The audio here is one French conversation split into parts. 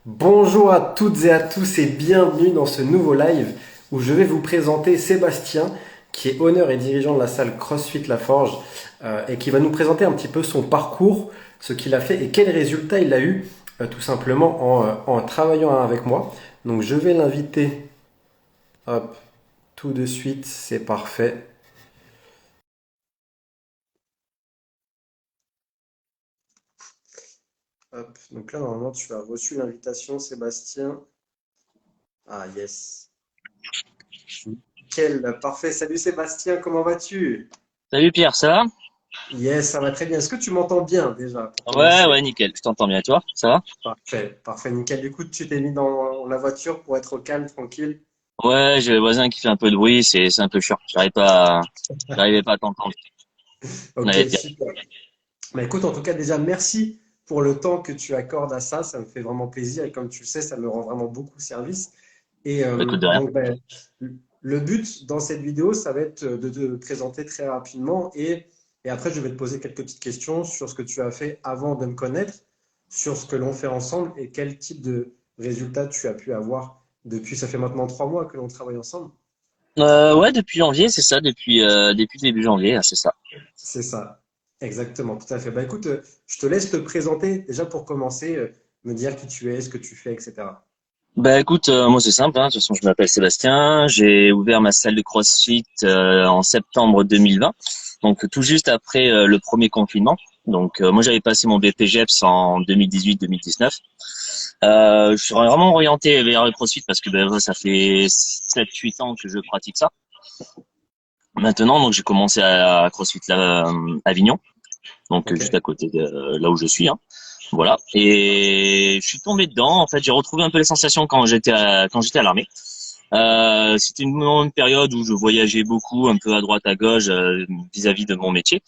Bonjour à toutes et à tous et bienvenue dans ce nouveau live où je vais vous présenter Sébastien qui est honneur et dirigeant de la salle CrossFit La Forge et qui va nous présenter un petit peu son parcours, ce qu'il a fait et quels résultats il a eu tout simplement en travaillant avec moi. Donc je vais l'inviter hop, tout de suite, c'est parfait. Hop, donc là normalement tu as reçu l'invitation Sébastien. Ah yes. Quel parfait. Salut Sébastien, comment vas-tu? Salut Pierre, ça va? Yes, ça va très bien. Est-ce que tu m'entends bien déjà pour Ouais, commencer? ouais, nickel, je t'entends bien, et toi? Ça va? Parfait, parfait, nickel. Du coup, tu t'es mis dans la voiture pour être au calme, tranquille. Ouais, j'ai le voisin qui fait un peu de bruit, c'est un peu chiant. J'arrivais pas à t'entendre. Ok, Ouais, Pierre, super. Mais écoute, en tout cas, déjà, merci pour le temps que tu accordes à ça. Ça me fait vraiment plaisir et comme tu le sais, ça me rend vraiment beaucoup service. Et bah, écoute de rien. donc, ben, le but dans cette vidéo, ça va être de te présenter très rapidement et après, je vais te poser quelques petites questions sur ce que tu as fait avant de me connaître, sur ce que l'on fait ensemble et quel type de résultats tu as pu avoir depuis, ça fait maintenant 3 mois que l'on travaille ensemble. Ouais, depuis janvier, c'est ça, depuis début janvier, c'est ça. C'est ça, exactement, tout à fait. Bah écoute, je te laisse te présenter déjà pour commencer, me dire qui tu es, ce que tu fais, etc. Bah écoute, moi c'est simple, hein. De toute façon je m'appelle Sébastien, j'ai ouvert ma salle de CrossFit en septembre 2020, donc tout juste après le premier confinement. Donc moi j'avais passé mon BPGEPS en 2018-2019. Je suis vraiment orienté vers le CrossFit parce que ben, ça fait 7-8 ans que je pratique ça. Maintenant, donc j'ai commencé à CrossFit là, Avignon, donc Ok, juste à côté de là où je suis, hein. Voilà. Et je suis tombé dedans. En fait, j'ai retrouvé un peu les sensations quand j'étais à l'armée. C'était une période où je voyageais beaucoup, un peu à droite à gauche vis-à-vis de mon métier,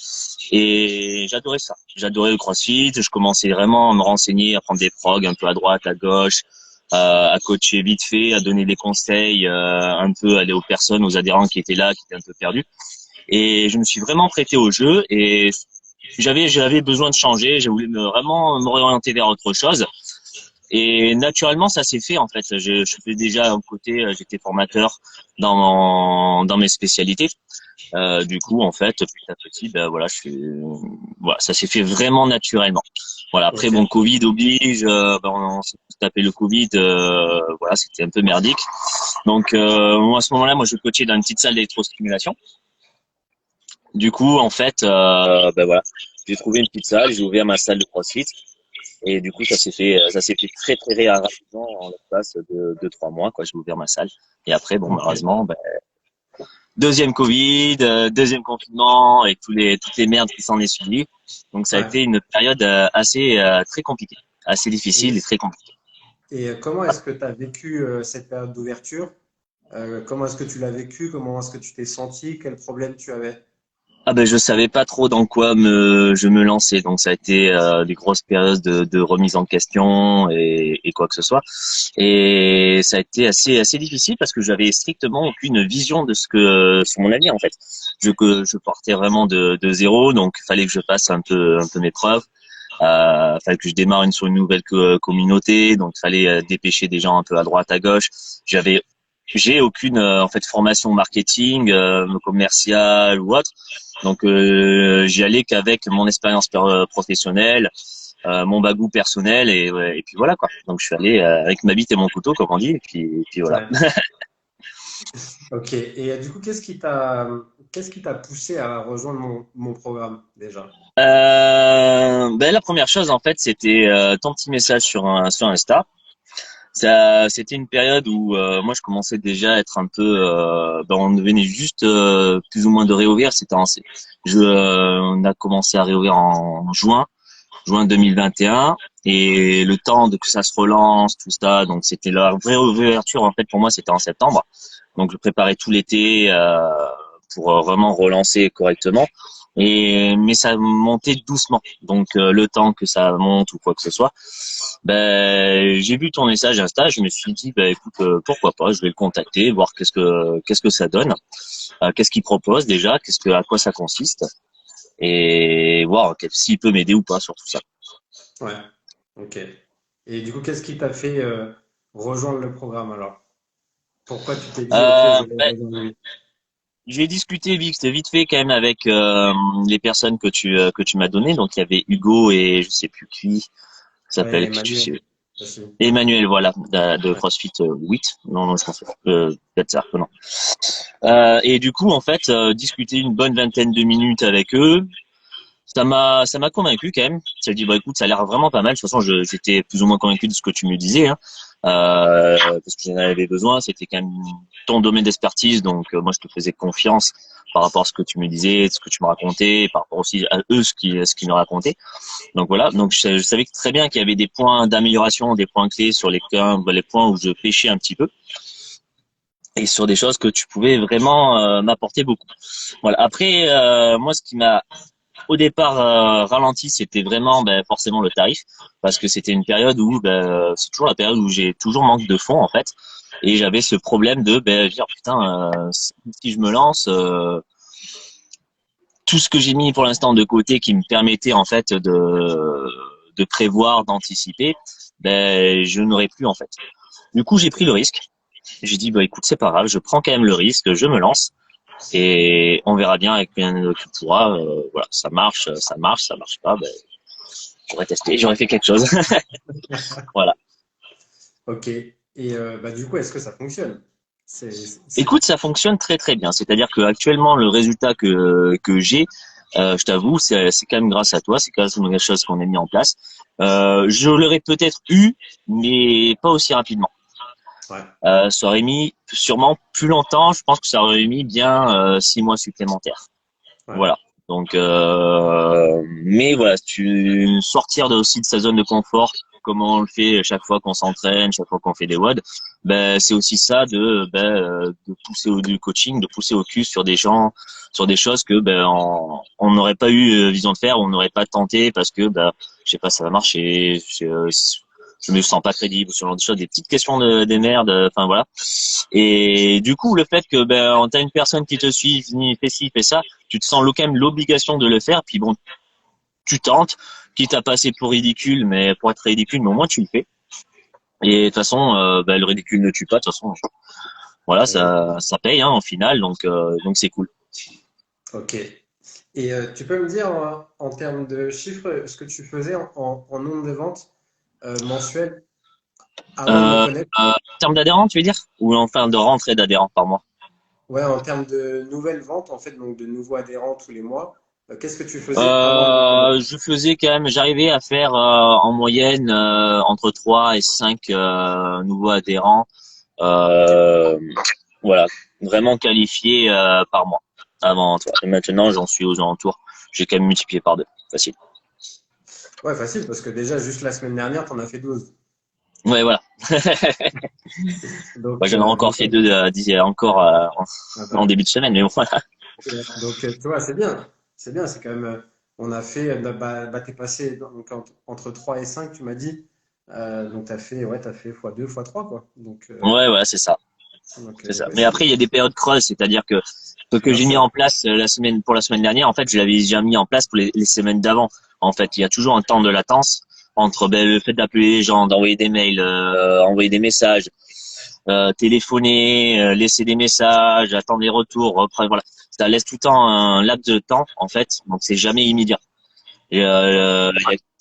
et j'adorais ça. J'adorais le CrossFit. Je commençais vraiment à me renseigner, à prendre des progs un peu à droite, à gauche, à coacher vite fait, à donner des conseils, un peu aller aux personnes, aux adhérents qui étaient là, qui étaient un peu perdus. Et je me suis vraiment prêté au jeu et j'avais besoin de changer. J'ai voulu vraiment me réorienter vers autre chose. Et naturellement, ça s'est fait en fait. Je fais déjà un côté, j'étais formateur dans mes spécialités. Du coup, en fait, petit à petit, ben voilà, voilà, ça s'est fait vraiment naturellement. Voilà. Après, ok, bon, Covid oblige, ben, on s'est tous tapé le Covid. Voilà, c'était un peu merdique. Donc, moi, à ce moment-là, moi, je coachais dans une petite salle d'électrostimulation. Du coup, en fait, ben voilà, j'ai trouvé une petite salle, j'ai ouvert ma salle de CrossFit. Et du coup, ça s'est fait très très rapidement en l'espace de 2-3 mois, quoi. J'ai ouvert ma salle. Et après, bon, ok, malheureusement, ben, deuxième Covid, deuxième confinement et toutes les merdes qui s'en est suivi. Donc, ça a été ouais. une période assez très compliquée, assez Et, difficile et très compliquée. et comment est-ce que tu as vécu cette période d'ouverture? Comment est-ce que tu l'as vécu? Comment est-ce que tu t'es senti? Quels problèmes tu avais? Ah ben je savais pas trop dans quoi je me lançais, donc ça a été des grosses périodes de remise en question et quoi que ce soit, et ça a été assez difficile parce que j'avais strictement aucune vision de ce que sur mon avenir en fait. Je partais vraiment de zéro, donc il fallait que je fasse un peu mes preuves, fallait que je démarre sur une nouvelle communauté, donc il fallait dépêcher des gens un peu à droite à gauche. J'avais j'ai aucune en fait formation marketing, commerciale ou autre. Donc j'y allais qu'avec mon expérience professionnelle, mon bagou personnel et, ouais, et puis voilà quoi. Donc je suis allé avec ma bite et mon couteau comme on dit et puis voilà. Ouais. Ok. Et du coup, qu'est-ce qui t'a poussé à rejoindre mon programme déjà? Ben la première chose en fait c'était ton petit message sur Insta. Ça c'était une période où moi je commençais déjà à être un peu ben on venait juste plus ou moins de réouvrir, on a commencé à réouvrir en juin 2021 et le temps de que ça se relance, tout ça. Donc c'était la vraie ouverture en fait pour moi, c'était en septembre. Donc je préparais tout l'été pour vraiment relancer correctement. Et mais ça montait doucement. Donc le temps que ça monte ou quoi que ce soit, ben j'ai vu ton message Insta, je me suis dit ben écoute pourquoi pas, je vais le contacter, voir qu'est-ce que ça donne, qu'est-ce qu'il propose déjà, à quoi ça consiste et voir s'il peut m'aider ou pas sur tout ça. Ouais. Ok. Et du coup, qu'est-ce qui t'a fait rejoindre le programme alors? Pourquoi tu t'es dit, ok, je vais Ben, rejoindre lui? j'ai discuté vite fait quand même avec les personnes que tu m'as données. Donc il y avait Hugo et je sais plus qui Ouais, s'appelle qui tu Emmanuel sais. aussi. Emmanuel, voilà, de Ouais. CrossFit 8. Non, non, je pense peut-être ça, non. Et du coup, en fait, discuter une bonne vingtaine de minutes avec eux, ça m'a convaincu quand même. Ça dit, bah écoute, ça a l'air vraiment pas mal. De toute façon, j'étais plus ou moins convaincu de ce que tu me disais, hein. Parce que j'en avais besoin. C'était quand même ton domaine d'expertise, donc moi je te faisais confiance par rapport à ce que tu me disais, ce que tu me racontais, par rapport aussi à eux ce qu'ils me racontaient. Donc voilà. Donc je savais très bien qu'il y avait des points d'amélioration, des points clés sur les points où je pêchais un petit peu et sur des choses que tu pouvais vraiment m'apporter beaucoup. Voilà. Après, moi, ce qui m'a au départ ralenti, c'était vraiment forcément le tarif, parce que c'était une période où c'est toujours la période où j'ai toujours manque de fonds en fait, et j'avais ce problème de dire putain si je me lance, tout ce que j'ai mis pour l'instant de côté qui me permettait en fait de prévoir, d'anticiper, je n'aurais plus en fait. Du coup, j'ai pris le risque. J'ai dit bah écoute c'est pas grave, je prends quand même le risque, je me lance. Et on verra bien avec bien tu pourras. Voilà, ça marche pas. J'aurais testé, j'aurais fait quelque chose. Voilà. Ok. Et bah, du coup, est-ce que ça fonctionne? C'est... Écoute, ça fonctionne très très bien. C'est-à-dire que actuellement le résultat que j'ai, je t'avoue, c'est quand même grâce à toi. C'est quand même quelque chose qu'on a mis en place. Je l'aurais peut-être eu, mais pas aussi rapidement. Ouais. Ça aurait mis sûrement plus longtemps. Je pense que ça aurait mis bien 6 mois supplémentaires. Ouais. Voilà. Donc, mais voilà, tu sortir aussi de sa zone de confort, comme on le fait chaque fois qu'on s'entraîne, chaque fois qu'on fait des WOD, c'est aussi ça de pousser du coaching, de pousser au cul sur des gens, sur des choses que on n'aurait pas eu vision de faire, on n'aurait pas tenté parce que je sais pas, ça va marcher, je me sens pas crédible, ce genre de choses, des petites questions des merdes, enfin voilà. Et du coup, le fait que t'as une personne qui te suit, fait ci, fait ça, tu te sens quand même l'obligation de le faire. Puis bon, tu tentes, quitte à passer pour ridicule, mais pour être ridicule, mais au moins tu le fais. Et de toute façon, le ridicule ne tue pas. De toute façon, voilà, Exactement. ça paye hein, en final, donc c'est cool. Ok. Et tu peux me dire en termes de chiffres ce que tu faisais en nombre de ventes mensuelles avant de me connaître? En termes d'adhérents, tu veux dire, ou enfin de rentrée d'adhérents par mois? Ouais, en termes de nouvelles ventes, en fait, donc de nouveaux adhérents tous les mois, qu'est-ce que tu faisais avant de me connaître? Je faisais quand même, j'arrivais à faire en moyenne entre 3 et 5 nouveaux adhérents. Euh, voilà, vraiment qualifié par mois avant toi. Et maintenant, j'en suis aux alentours. J'ai quand même multiplié par deux. Facile. Ouais, facile, parce que déjà, juste la semaine dernière, t'en as fait 12. Ouais, voilà. Moi, j'en ai encore Donc, fait deux encore ah en bah, début de semaine, mais bon, voilà. ouais. Donc, tu vois, c'est bien. C'est bien, c'est quand même. On a fait. T'es passé donc, entre 3 et 5 tu m'as dit. Donc, t'as fait x2, x3, quoi. Ouais, voilà, c'est ça. C'est ça. Ouais, Mais après, il y a des périodes creuses, c'est-à-dire que ce que bien j'ai mis sûr. en place pour la semaine dernière, en fait, je l'avais déjà mis en place pour les semaines d'avant. En fait, il y a toujours un temps de latence entre le fait d'appeler les gens, d'envoyer des mails, envoyer des messages, téléphoner, laisser des messages, attendre les retours, après, voilà. Ça laisse tout le temps un laps de temps, en fait, donc c'est jamais immédiat. Et il y a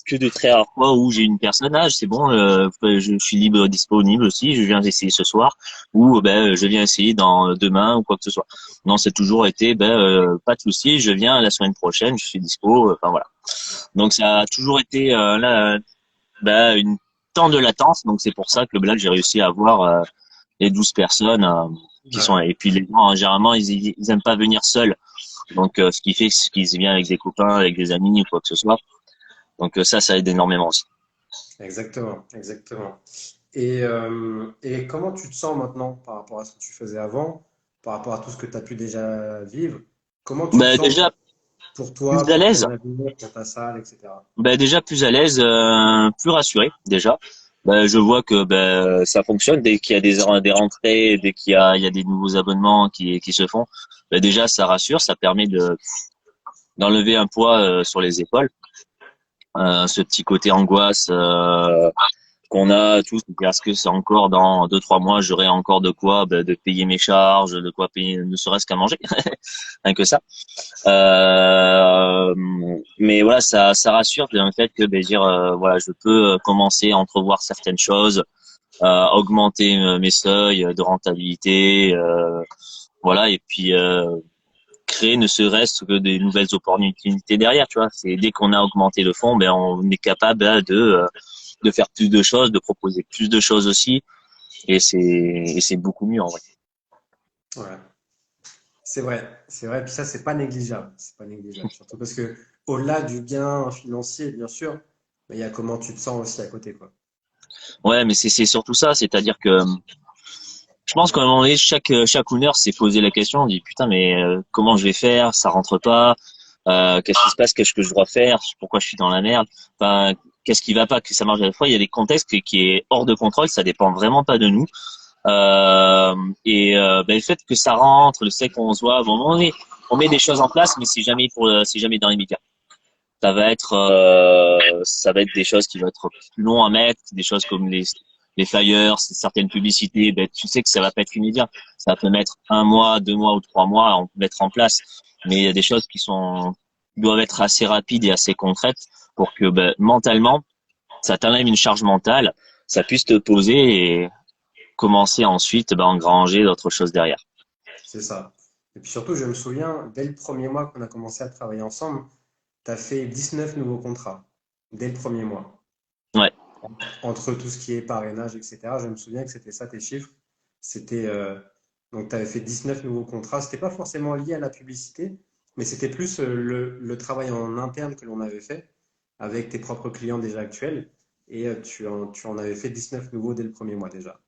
que de très rares fois où j'ai une personne, ah, c'est bon, je suis libre, disponible aussi, je viens essayer ce soir, ou je viens essayer dans demain ou quoi que ce soit. Non, c'est toujours été, pas de souci, je viens la semaine prochaine, je suis dispo, enfin voilà. Donc ça a toujours été là, une temps de latence, donc c'est pour ça que là j'ai réussi à avoir les 12 personnes qui sont, Ouais, et puis les gens généralement ils aiment pas venir seuls, donc ce qui fait qu'ils viennent avec des copains, avec des amis ou quoi que ce soit. Donc ça aide énormément aussi. exactement, exactement. Et comment tu te sens maintenant par rapport à ce que tu faisais avant, par rapport à tout ce que tu as pu déjà vivre? Comment tu te sens Déjà pour plus toi, à pour l'aise, ton avenir, pour ta salle, etc. déjà plus à l'aise, plus rassuré déjà. Je vois que ça fonctionne dès qu'il y a des rentrées, dès il y a des nouveaux abonnements qui se font. Déjà ça rassure, ça permet de d'enlever un poids sur les épaules, ce petit côté angoisse qu'on a tous, parce que c'est encore dans 2-3 mois, j'aurai encore de quoi de payer mes charges, de quoi payer ne serait-ce qu'à manger, rien que ça. Euh, mais voilà, ça rassure dans le fait que dire voilà, je peux commencer à entrevoir certaines choses, augmenter mes seuils de rentabilité, voilà, et puis créer ne serait-ce que des nouvelles opportunités derrière, tu vois. C'est dès qu'on a augmenté le fonds, on est capable de faire plus de choses, de proposer plus de choses aussi, et c'est beaucoup mieux en vrai. Ouais. C'est vrai, c'est vrai. Puis ça, c'est pas négligeable. C'est pas négligeable. Surtout parce que au-delà du gain financier, bien sûr, mais il y a comment tu te sens aussi à côté, quoi. Ouais, mais c'est surtout ça, c'est-à-dire que je pense qu'à un moment donné, chaque owner s'est posé la question, on dit putain mais comment je vais faire, ça rentre pas, qu'est-ce qui se passe, qu'est-ce que je dois faire, pourquoi je suis dans la merde, enfin qu'est-ce qui va pas, que ça marche à la fois, il y a des contextes qui est hors de contrôle, ça dépend vraiment pas de nous. Le fait que ça rentre, le fait qu'on se voit, bon, on met des choses en place, mais c'est jamais dans l'immédiat. Ça va être des choses qui vont être plus longs à mettre, des choses comme les flyers, certaines publicités, tu sais que ça va pas être immédiat. Ça peut mettre 1 mois, 2 mois ou 3 mois à mettre en place. Mais il y a des choses qui doivent être assez rapides et assez concrètes pour que, mentalement, ça t'enlève une charge mentale, ça puisse te poser et commencer ensuite, engranger d'autres choses derrière. C'est ça. Et puis surtout, je me souviens, dès le premier mois qu'on a commencé à travailler ensemble, tu as fait 19 nouveaux contrats. Dès le premier mois. Ouais. Entre tout ce qui est parrainage, etc. Je me souviens que c'était ça tes chiffres. C'était donc tu avais fait 19 nouveaux contrats. C'était pas forcément lié à la publicité, mais c'était plus le travail en interne que l'on avait fait avec tes propres clients déjà actuels. Et tu en avais fait 19 nouveaux dès le premier mois déjà.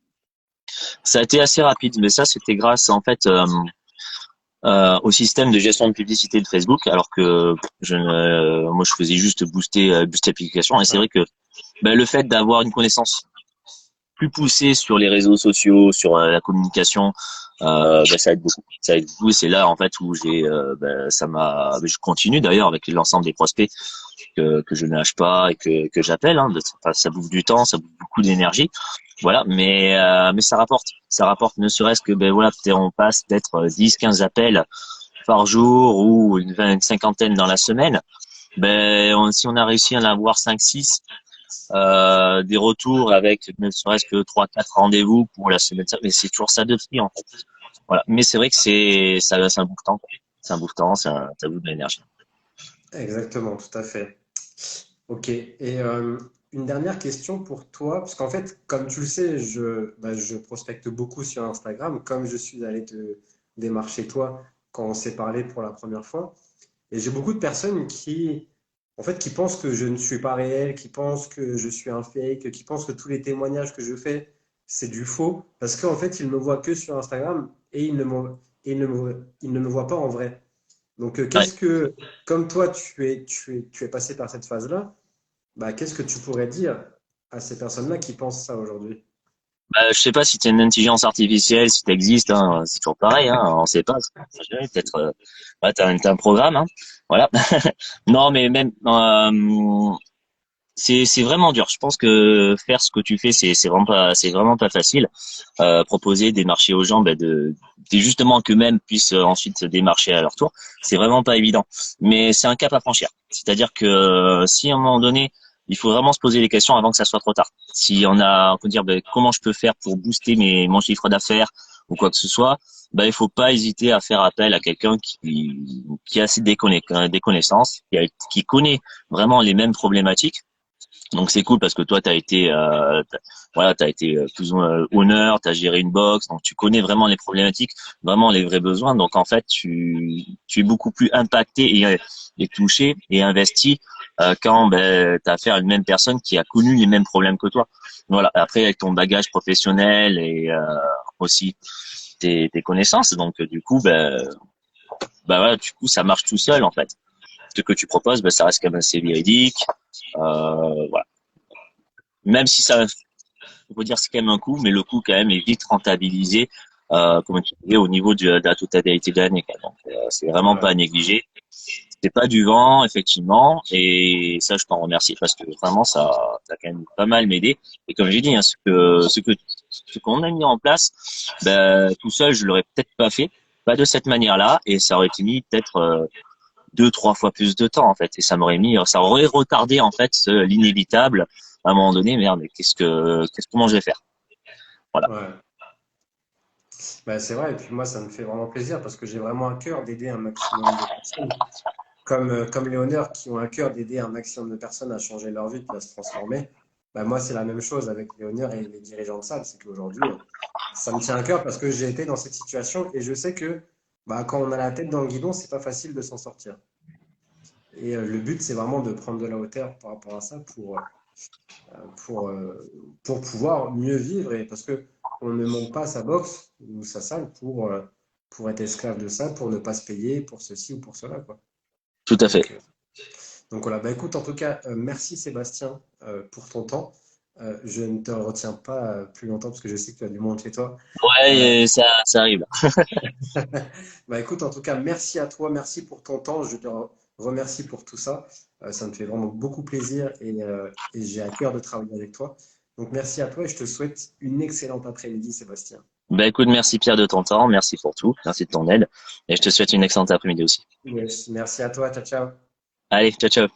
Ça a été assez rapide, mais ça, c'était grâce, en fait, au système de gestion de publicité de Facebook, alors que moi je faisais juste booster l'application. Et c'est Ouais, vrai que le fait d'avoir une connaissance plus poussée sur les réseaux sociaux, sur la communication, ça aide beaucoup. Ça aide beaucoup. C'est là en fait où je continue d'ailleurs avec l'ensemble des prospects que je ne lâche pas et que j'appelle. Enfin, ça bouffe du temps, ça bouffe beaucoup d'énergie. Voilà, mais ça rapporte ne serait-ce que voilà, peut-être on passe peut-être 10-15 appels par jour ou une cinquantaine dans la semaine. Si on a réussi à en avoir 5-6, des retours avec ne serait-ce que 3-4 rendez-vous pour la semaine, mais c'est toujours ça de prix en fait. Voilà, mais c'est vrai que c'est un bout de temps, quoi. C'est un bout de temps, ça bouffe de l'énergie. exactement, tout à fait. Ok. Et une dernière question pour toi, parce qu'en fait, comme tu le sais, je prospecte beaucoup sur Instagram, comme je suis allé te démarcher toi quand on s'est parlé pour la première fois. Et j'ai beaucoup de personnes qui pensent que je ne suis pas réel, qui pensent que je suis un fake, qui pensent que tous les témoignages que je fais, c'est du faux, parce qu'en fait, ils me voient que sur Instagram et ils ne me voient pas en vrai. Donc, Ouais. comme toi, tu es passé par cette phase-là, bah, qu'est-ce que tu pourrais dire à ces personnes-là qui pensent ça aujourd'hui? Je sais pas si tu une intelligence artificielle, si tu existes, hein, c'est toujours pareil, hein, on sait pas. Peut-être, ouais, t'as un programme, hein, voilà. Non, mais même, c'est vraiment dur. Je pense que faire ce que tu fais, c'est vraiment pas facile. Proposer, démarcher aux gens, justement qu'eux-mêmes puissent ensuite se démarcher à leur tour, c'est vraiment pas évident. Mais c'est un cap à franchir. C'est-à-dire que si à un moment donné, il faut vraiment se poser les questions avant que ça soit trop tard. Si on peut dire comment je peux faire pour booster mon chiffre d'affaires ou quoi que ce soit, il faut pas hésiter à faire appel à quelqu'un qui a assez des connaissances, qui connaît vraiment les mêmes problématiques. Donc c'est cool parce que toi t'as été plus ou moins honneur, t'as géré une box, donc tu connais vraiment les problématiques, vraiment les vrais besoins. Donc en fait tu es beaucoup plus impacté et touché et investi quand t'as affaire à une même personne qui a connu les mêmes problèmes que toi. Voilà. Après avec ton bagage professionnel et aussi tes connaissances, donc du coup voilà, du coup ça marche tout seul en fait. Ce que tu proposes, ça reste quand même assez véridique. Voilà. Même si ça, on peut dire c'est quand même un coût, mais le coût quand même est vite rentabilisé, comme tu disais, au niveau de la totalité de l'année. Donc c'est vraiment pas Ouais. à négliger. c'est pas du vent, effectivement, et ça, je t'en remercie parce que vraiment, ça a quand même pas mal m'aider. Et comme j'ai dit, hein, ce qu'on a mis en place, ben, tout seul, je l'aurais peut-être pas fait, pas de cette manière-là, et ça aurait été mis peut-être deux, trois fois plus de temps, en fait, et ça aurait retardé, en fait, l'inévitable. À un moment donné, merde, mais comment je vais faire? Voilà. Ouais. Bah, c'est vrai, et puis moi, ça me fait vraiment plaisir parce que j'ai vraiment à cœur d'aider un maximum de personnes, comme les honneurs qui ont à cœur d'aider un maximum de personnes à changer leur vie puis à se transformer. Bah, moi, c'est la même chose avec les honneurs et les dirigeants de salle, c'est qu'aujourd'hui, ça me tient à cœur parce que j'ai été dans cette situation et je sais que bah, quand on a la tête dans le guidon, c'est pas facile de s'en sortir. Et le but, c'est vraiment de prendre de la hauteur par rapport à ça pour, euh, pour pouvoir mieux vivre et parce que on ne monte pas sa boxe ou sa salle pour être esclave de ça, pour ne pas se payer, pour ceci ou pour cela, quoi. Tout à fait. Donc, euh, donc voilà, bah écoute, en tout cas, merci Sébastien pour ton temps. Je ne te retiens pas plus longtemps parce que je sais que tu as du monde chez toi. Euh, Ouais, ça arrive. Bah écoute, en tout cas, merci à toi, merci pour ton temps. Je te remercie pour tout ça. Ça me fait vraiment beaucoup plaisir et j'ai à cœur de travailler avec toi. Donc merci à toi et je te souhaite une excellente après-midi, Sébastien. Bah écoute, merci Pierre de ton temps, merci pour tout, merci de ton aide, et je te souhaite une excellente après-midi aussi. Yes, merci à toi, ciao, ciao. Allez, ciao, ciao.